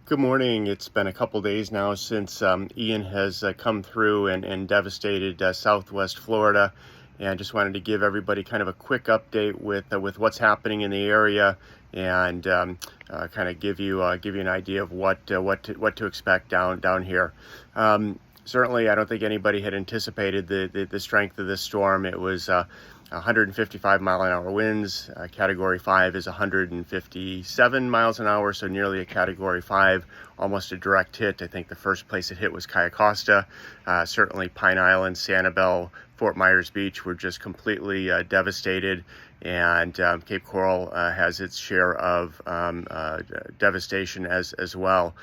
Good morning. It's been a couple days now since Ian has come through and devastated Southwest Florida, and just wanted to give everybody kind of a quick update with what's happening in the area, and kind of give you an idea of what to expect down here. Certainly, I don't think anybody had anticipated the strength of this storm. It was 155 mile an hour winds. Category 5 is 157 miles an hour, so nearly a Category 5, almost a direct hit. I think the first place it hit was Costa. Certainly Pine Island, Sanibel, Fort Myers Beach were just completely devastated, and Cape Coral has its share of devastation as well.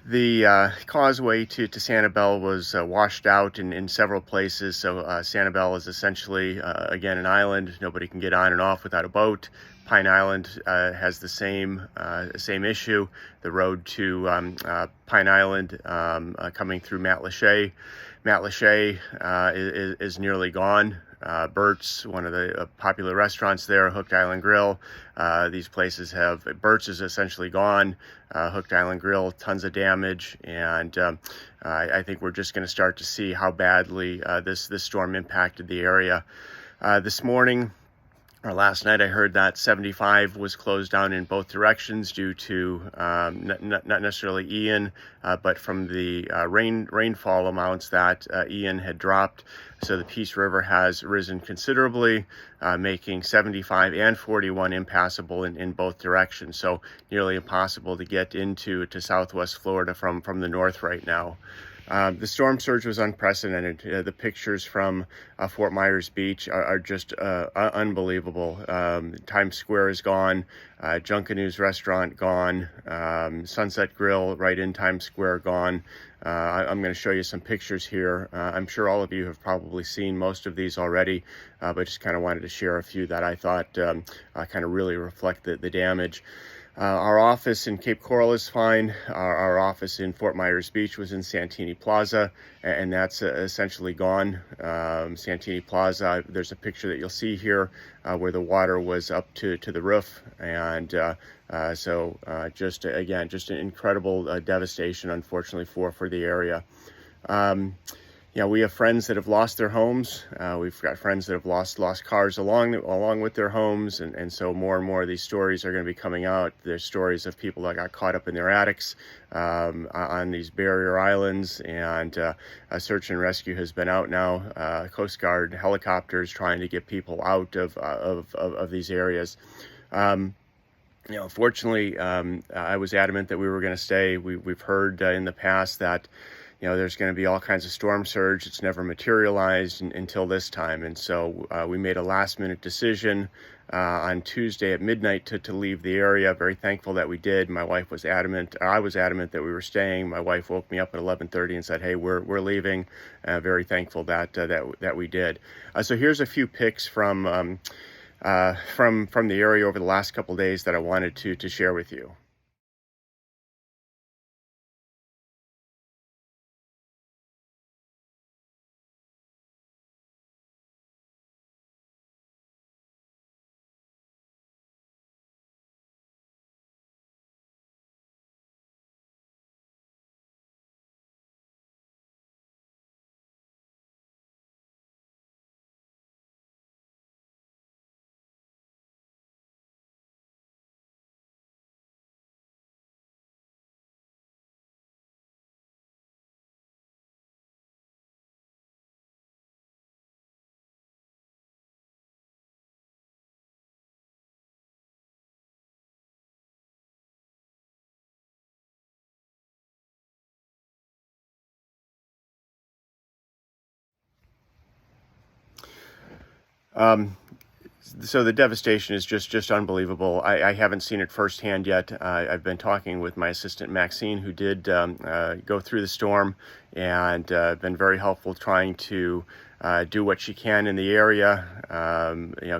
The causeway to Sanibel was washed out in several places, so Sanibel is essentially, again, an island. Nobody can get on and off without a boat. Pine Island has the same issue. The road to Pine Island coming through Matlacha is nearly gone. Burt's, one of the popular restaurants there, Hooked Island Grill. These places have, Burt's is essentially gone. Hooked Island Grill, tons of damage, and I think we're just going to start to see how badly this storm impacted the area. This morning, or last night, I heard that 75 was closed down in both directions due to not necessarily Ian, but from the rainfall amounts that Ian had dropped. So the Peace River has risen considerably, making 75 and 41 impassable in both directions. So nearly impossible to get into Southwest Florida from the north right now. The storm surge was unprecedented. The pictures from Fort Myers Beach are just unbelievable. Times Square is gone. Junkanoo's restaurant gone. Sunset Grill right in Times Square gone. I'm going to show you some pictures here. I'm sure all of you have probably seen most of these already, but just kind of wanted to share a few that I thought kind of really reflect the damage. Our office in Cape Coral is fine. Our office in Fort Myers Beach was in Santini Plaza, and that's essentially gone. Santini Plaza, there's a picture that you'll see here where the water was up to the roof, and so just an incredible devastation, unfortunately, for the area. We have friends that have lost their homes. We've got friends that have lost cars along with their homes, and so more and more of these stories are going to be coming out. There's stories of people that got caught up in their attics on these barrier islands, and a search and rescue has been out now. Coast Guard helicopters trying to get people out of these areas. Fortunately, I was adamant that we were going to stay. We've heard in the past that there's going to be all kinds of storm surge. It's never materialized until this time. And so we made a last minute decision on Tuesday at midnight to leave the area. Very thankful that we did. My wife was adamant. I was adamant that we were staying. My wife woke me up at 11:30 and said, "Hey, we're leaving." Very thankful that we did. So here's a few pics from the area over the last couple of days that I wanted to share with you. So the devastation is just unbelievable. I haven't seen it firsthand yet. I've been talking with my assistant Maxine, who did go through the storm, and been very helpful trying to do what she can in the area.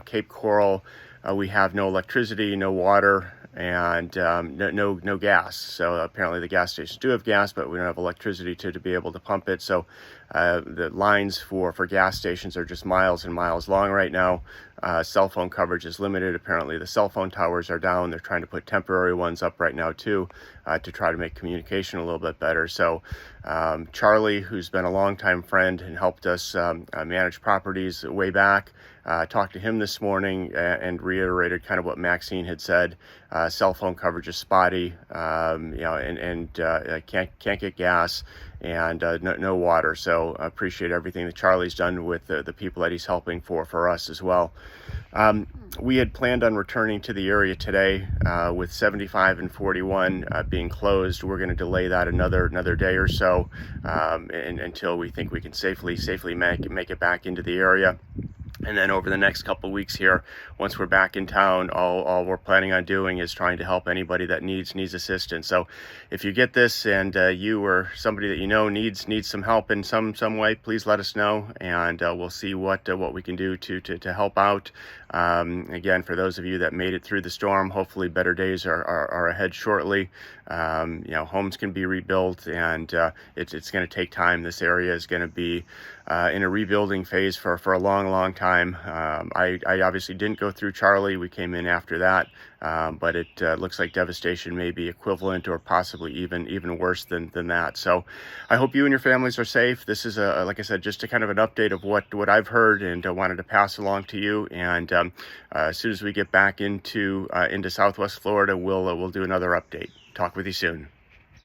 Cape Coral, we have no electricity, no water. and no gas. So apparently the gas stations do have gas, but we don't have electricity to be able to pump it. So the lines for gas stations are just miles and miles long right now. Cell phone coverage is limited. Apparently the cell phone towers are down. They're trying to put temporary ones up right now too, to try to make communication a little bit better. So Charlie, who's been a longtime friend and helped us manage properties way back, talked to him this morning and reiterated kind of what Maxine had said. Cell phone coverage is spotty, and can't get gas, and no water. So I appreciate everything that Charlie's done with the people that he's helping for us as well. We had planned on returning to the area today, with 75 and 41 being closed. We're going to delay that another day or so, until we think we can safely make it back into the area. And then over the next couple of weeks here, once we're back in town, all we're planning on doing is trying to help anybody that needs assistance. So if you get this and you or somebody that you know needs some help in some way, please let us know, and we'll see what we can do to help out. Again, for those of you that made it through the storm, hopefully better days are ahead shortly. Homes can be rebuilt, and it's going to take time. This area is going to be in a rebuilding phase for a long time. I obviously didn't go through Charlie. We came in after that, but it looks like Devastation may be equivalent or possibly even worse than that. So I hope you and your families are safe. This is like I said, just a kind of an update of what I've heard, and wanted to pass along to you. And as soon as we get back into Southwest Florida, we'll do another update. Talk with you soon.